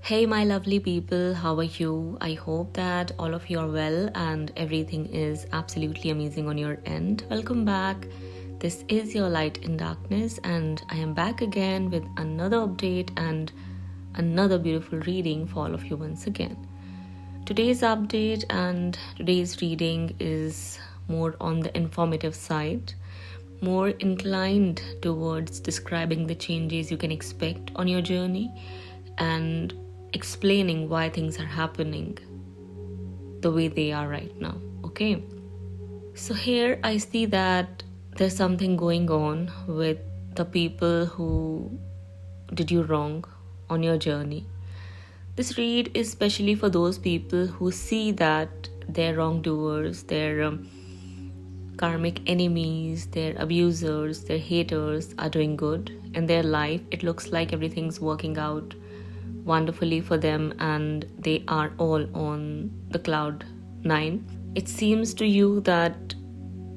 Hey, my lovely people, how are you? I hope that all of you are well and everything is absolutely amazing on your end. Welcome back. This is your Light in Darkness, and I am back again with another update and another beautiful reading for all of you once again. Today's update and today's reading is more on the informative side, more inclined towards describing the changes you can expect on your journey and explaining why things are happening the way they are right now. Okay, so here I see that there's something going on with the people who did you wrong on your journey. This read is especially for those people who see that their wrongdoers, their karmic enemies, their abusers, their haters are doing good in their life. It looks like everything's working out wonderfully for them and they are all on the cloud 9. It seems to you that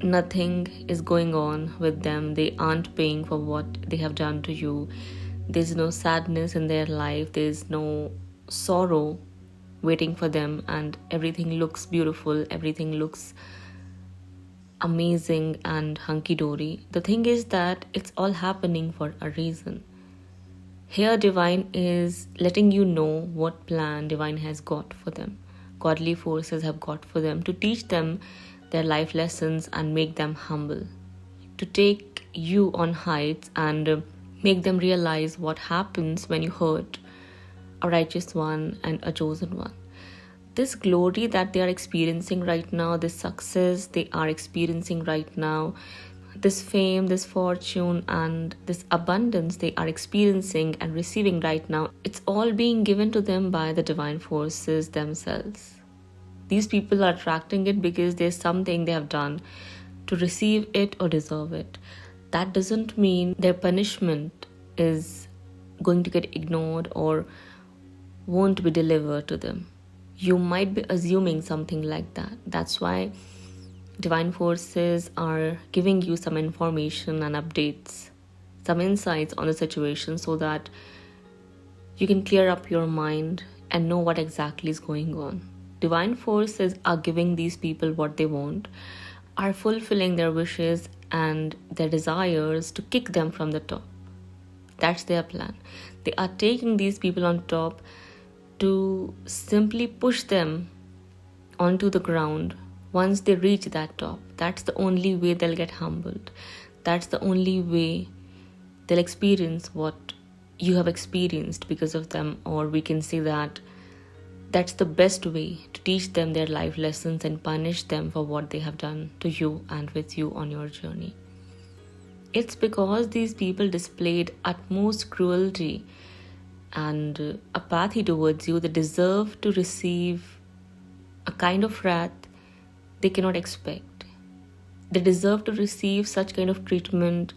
nothing is going on with them. They aren't paying for what they have done to you. There's no sadness in their life. There's no sorrow waiting for them, and everything looks beautiful. Everything looks amazing and hunky-dory. The thing is that it's all happening for a reason. Here Divine is letting you know what plan Divine has got for them. Godly forces have got for them to teach them their life lessons and make them humble. To take you on heights and make them realize what happens when you hurt a righteous one and a chosen one. This glory that they are experiencing right now, this success they are experiencing right now, this fame, this fortune, and this abundance they are experiencing and receiving right now, it's all being given to them by the divine forces themselves. These people are attracting it because there's something they have done to receive it or deserve it. That doesn't mean their punishment is going to get ignored or won't be delivered to them. You might be assuming something like that. That's why divine forces are giving you some information and updates, some insights on the situation so that you can clear up your mind and know what exactly is going on. Divine forces are giving these people what they want, are fulfilling their wishes and their desires to kick them from the top. That's their plan. They are taking these people on top to simply push them onto the ground. Once they reach that top, that's the only way they'll get humbled. That's the only way they'll experience what you have experienced because of them, or we can say that that's the best way to teach them their life lessons and punish them for what they have done to you and with you on your journey. It's because these people displayed utmost cruelty and apathy towards you. They deserve to receive a kind of wrath they cannot expect. They deserve to receive such kind of treatment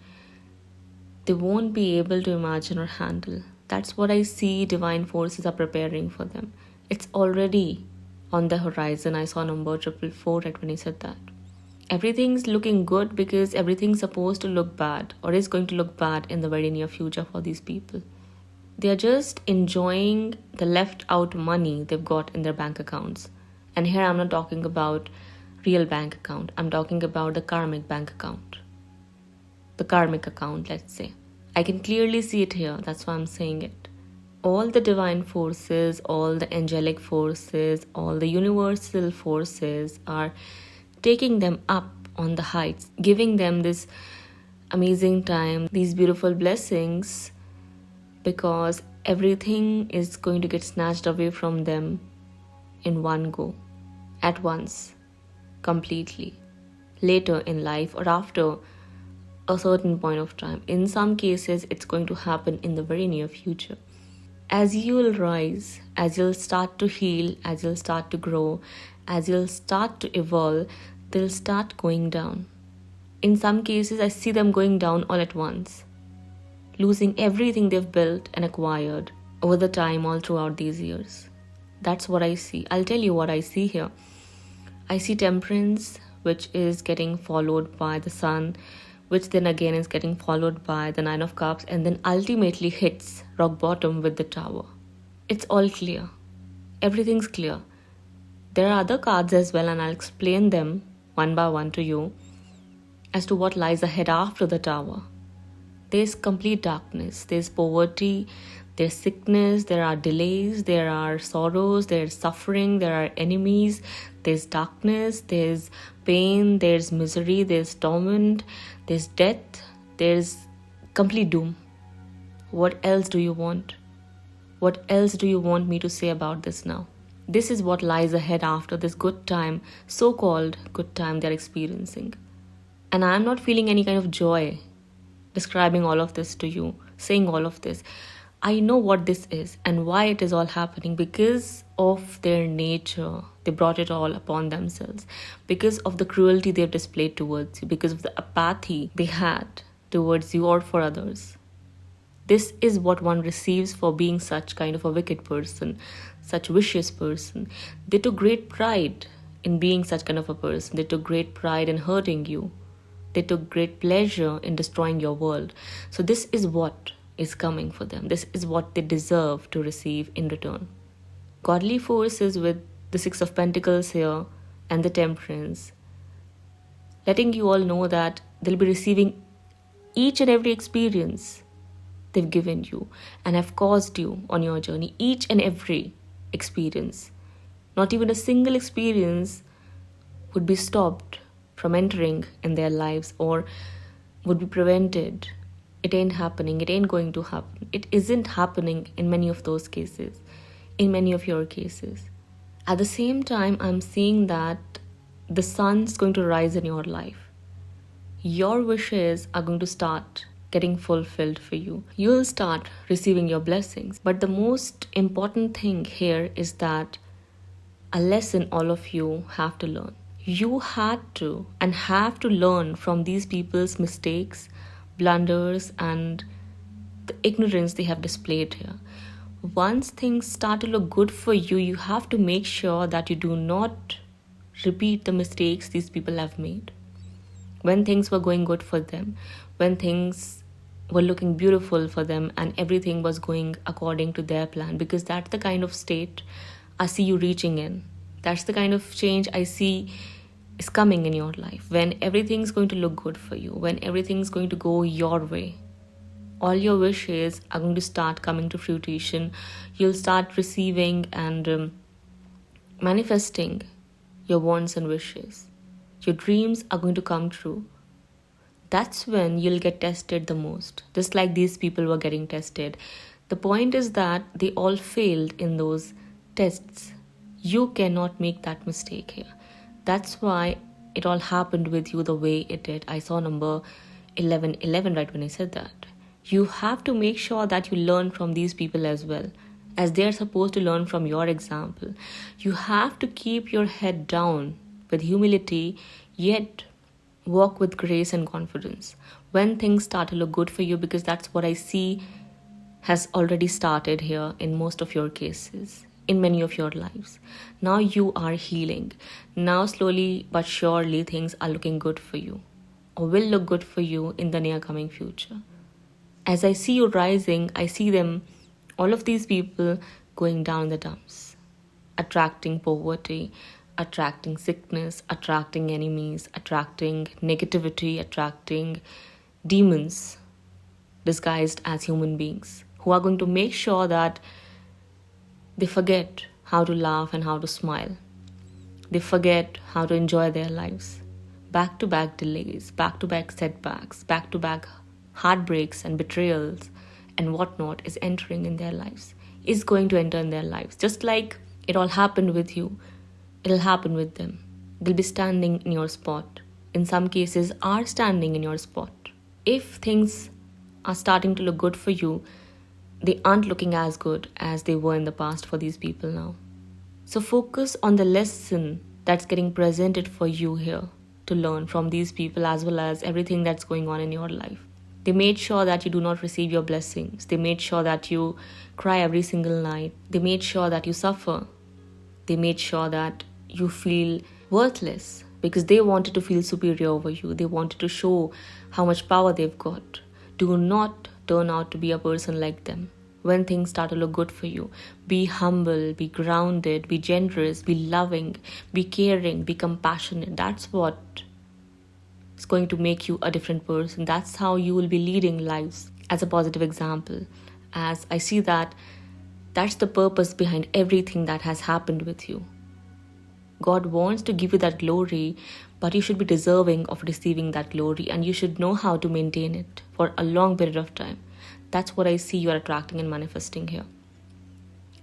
they won't be able to imagine or handle. That's what I see divine forces are preparing for them. It's already on the horizon. I saw number 444 right when I said that. Everything's looking good because everything's supposed to look bad or is going to look bad in the very near future for these people. They are just enjoying the left out money they've got in their bank accounts. And here I'm not talking about real bank account. I'm talking about the karmic bank account. The karmic account, let's say. I can clearly see it here. That's why I'm saying it. All the divine forces, all the angelic forces, all the universal forces are taking them up on the heights, giving them this amazing time, these beautiful blessings, because everything is going to get snatched away from them in one go, at once, completely, later in life or after a certain point of time. In some cases, it's going to happen in the very near future. As you will rise, as you'll start to heal, as you'll start to grow, as you'll start to evolve, they'll start going down. In some cases, I see them going down all at once, losing everything they've built and acquired over the time all throughout these years. That's what I see. I'll tell you what I see here. I see temperance, which is getting followed by the sun, which then again is getting followed by the 9 of Cups, and then ultimately hits rock bottom with the Tower. It's all clear. Everything's clear. There are other cards as well, and I'll explain them one by one to you as to what lies ahead after the Tower. There's complete darkness, there's poverty, there's sickness, there are delays, there are sorrows, there's suffering, there are enemies, there's darkness, there's pain, there's misery, there's torment, there's death, there's complete doom. What else do you want? What else do you want me to say about this now? This is what lies ahead after this good time, so-called good time they're experiencing. And I'm not feeling any kind of joy describing all of this to you, saying all of this. I know what this is and why it is all happening because of their nature. They brought it all upon themselves. Because of the cruelty they've displayed towards you. Because of the apathy they had towards you or for others. This is what one receives for being such kind of a wicked person, such vicious person. They took great pride in being such kind of a person. They took great pride in hurting you. They took great pleasure in destroying your world. So this is what is coming for them. This is what they deserve to receive in return. Godly forces with the Six of Pentacles here and the Temperance, letting you all know that they'll be receiving each and every experience they've given you and have caused you on your journey. Each and every experience. Not even a single experience would be stopped from entering in their lives or would be prevented. It ain't happening. It ain't going to happen. It isn't happening in many of those cases, in many of your cases. At the same time, I'm seeing that the sun's going to rise in your life. Your wishes are going to start getting fulfilled for you. You'll start receiving your blessings. But the most important thing here is that a lesson all of you have to learn. You had to and have to learn from these people's mistakes, blunders, and the ignorance they have displayed here. Once things start to look good for you, you have to make sure that you do not repeat the mistakes these people have made. When things were going good for them, when things were looking beautiful for them and everything was going according to their plan, because that's the kind of state I see you reaching in. That's the kind of change I see is coming in your life, when everything's going to look good for you, when everything's going to go your way. All your wishes are going to start coming to fruition. You'll start receiving and manifesting your wants and wishes. Your dreams are going to come true. That's when you'll get tested the most, just like these people were getting tested. The point is that they all failed in those tests. You cannot make that mistake here. That's why it all happened with you the way it did. I saw number 1111 right when I said that. You have to make sure that you learn from these people as well, as they are supposed to learn from your example. You have to keep your head down with humility, yet walk with grace and confidence when things start to look good for you, because that's what I see has already started here in most of your cases, in many of your lives. Now you are healing. Now slowly but surely things are looking good for you, or will look good for you in the near coming future. As I see you rising, I see them, all of these people, going down in the dumps, attracting poverty, attracting sickness, attracting enemies, attracting negativity, attracting demons disguised as human beings, who are going to make sure that they forget how to laugh and how to smile. They forget how to enjoy their lives. Back-to-back delays, back-to-back setbacks, back-to-back heartbreaks and betrayals and whatnot is entering in their lives, is going to enter in their lives. Just like it all happened with you, it'll happen with them. They'll be standing in your spot. In some cases, are standing in your spot. If things are starting to look good for you, they aren't looking as good as they were in the past for these people now. So focus on the lesson that's getting presented for you here to learn from these people, as well as everything that's going on in your life. They made sure that you do not receive your blessings. They made sure that you cry every single night. They made sure that you suffer. They made sure that you feel worthless because they wanted to feel superior over you. They wanted to show how much power they've got. Do not turn out to be a person like them. when things start to look good for you. Be humble, be grounded, be generous, be loving, be caring, be compassionate. That's what is going to make you a different person. That's how you will be leading lives as a positive example. As I see that, that's the purpose behind everything that has happened with you. God wants to give you that glory, but you should be deserving of receiving that glory, and you should know how to maintain it for a long period of time. That's what I see you are attracting and manifesting here.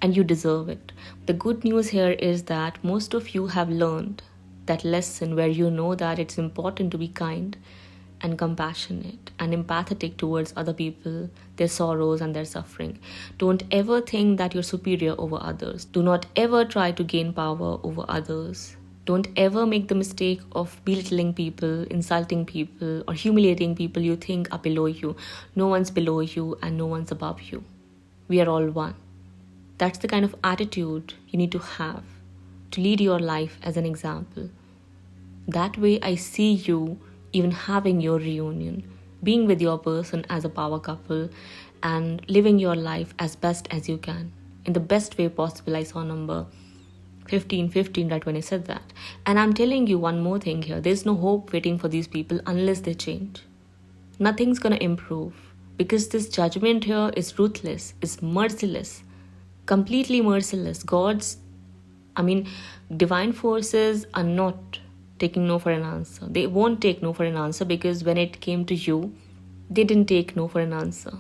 And you deserve it. The good news here is that most of you have learned that lesson where you know that it's important to be kind and compassionate and empathetic towards other people, their sorrows and their suffering. Don't ever think that you're superior over others. Do not ever try to gain power over others. Don't ever make the mistake of belittling people, insulting people, or humiliating people you think are below you. No one's below you and no one's above you. We are all one. That's the kind of attitude you need to have to lead your life as an example. That way I see you even having your reunion, being with your person as a power couple, and living your life as best as you can, in the best way possible. I saw number 1515 right when I said that. And I'm telling you one more thing here. There's no hope waiting for these people unless they change. Nothing's gonna improve, because this judgment here is ruthless, is merciless, completely merciless. Divine forces are not taking no for an answer. They won't take no for an answer, because when it came to you, they didn't take no for an answer.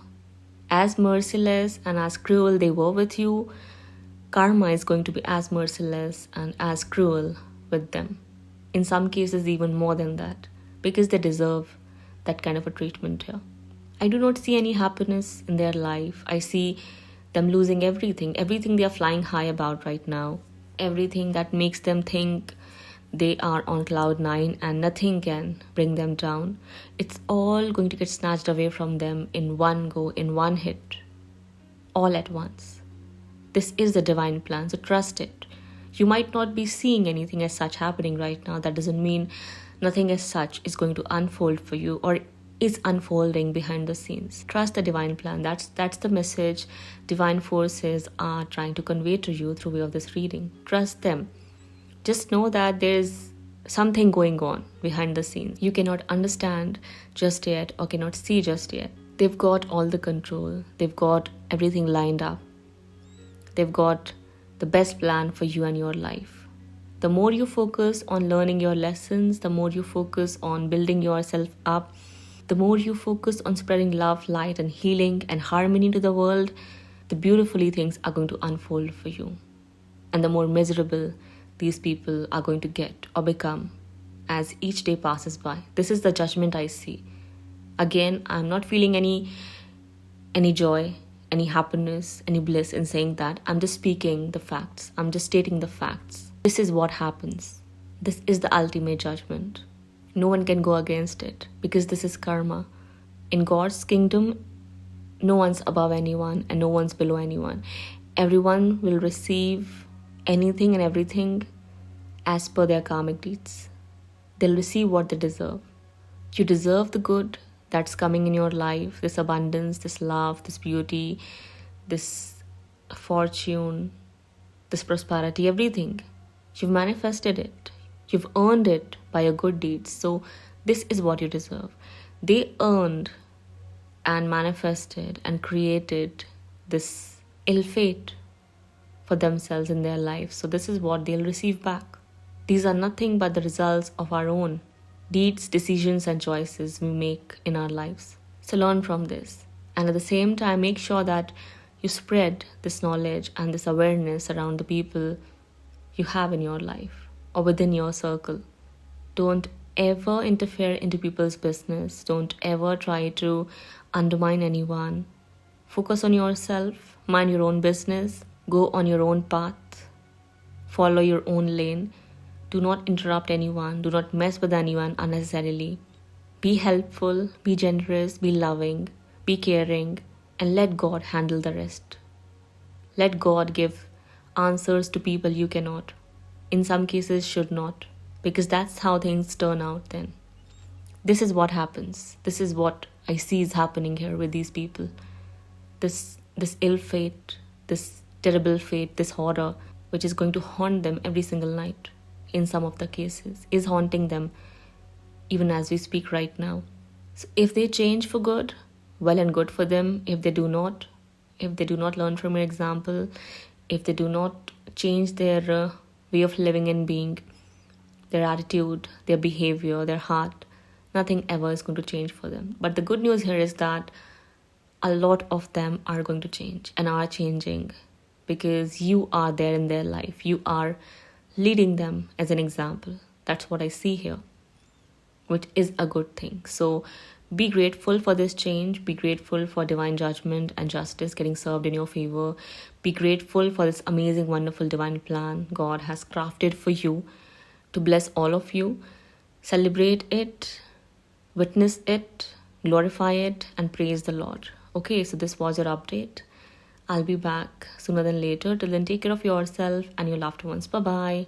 As merciless and as cruel they were with you, karma is going to be as merciless and as cruel with them. In some cases even more than that, because they deserve that kind of a treatment here. I do not see any happiness in their life. I see them losing everything they are flying high about right now, everything that makes them think they are on cloud 9 and nothing can bring them down. It's all going to get snatched away from them in one go, in one hit, all at once. This is the divine plan, so trust it. You might not be seeing anything as such happening right now. That doesn't mean nothing as such is going to unfold for you or is unfolding behind the scenes. Trust the divine plan. That's the message divine forces are trying to convey to you through way of this reading. Trust them. Just know that there's something going on behind the scenes. You cannot understand just yet or cannot see just yet. They've got all the control. They've got everything lined up. They've got the best plan for you and your life. The more you focus on learning your lessons, the more you focus on building yourself up, the more you focus on spreading love, light, and healing and harmony to the world, the beautifully things are going to unfold for you. And the more miserable these people are going to get or become as each day passes by. This is the judgment I see. Again, I'm not feeling any joy, any happiness, any bliss in saying that. I'm just speaking the facts. I'm just stating the facts. This is what happens. This is the ultimate judgment. No one can go against it, because this is karma. In God's kingdom, no one's above anyone and no one's below anyone. Everyone will receive anything and everything as per their karmic deeds. They'll receive what they deserve. You deserve the good that's coming in your life, this abundance, this love, this beauty, this fortune, this prosperity, everything. You've manifested it. You've earned it by your good deeds. So this is what you deserve. They earned and manifested and created this ill fate for themselves in their life. So this is what they'll receive back. These are nothing but the results of our own deeds, decisions, and choices we make in our lives. So learn from this. And at the same time, make sure that you spread this knowledge and this awareness around the people you have in your life or within your circle. Don't ever interfere into people's business. Don't ever try to undermine anyone. Focus on yourself. Mind your own business. Go on your own path. Follow your own lane. Do not interrupt anyone. Do not mess with anyone unnecessarily. Be helpful, be generous, be loving, be caring, and let God handle the rest. Let God give answers to people you cannot. In some cases, should not. Because that's how things turn out then. This is what happens. This is what I see is happening here with these people. This this ill fate, this terrible fate, this horror, which is going to haunt them every single night, in some of the cases, is haunting them even as we speak right now. So if they change for good, well and good for them. If they do not learn from your example, if they do not change their way of living and being, their attitude, their behavior, their heart, nothing ever is going to change for them. But the good news here is that a lot of them are going to change and are changing, because you are there in their life. You are leading them as an example. That's what I see here, which is a good thing. So be grateful for this change. Be grateful for divine judgment and justice getting served in your favor. Be grateful for this amazing, wonderful divine plan God has crafted for you to bless all of you. Celebrate it, witness it, glorify it, and praise the Lord. Okay, so this was your update. I'll be back sooner than later. Till then, take care of yourself and your loved ones. Bye-bye.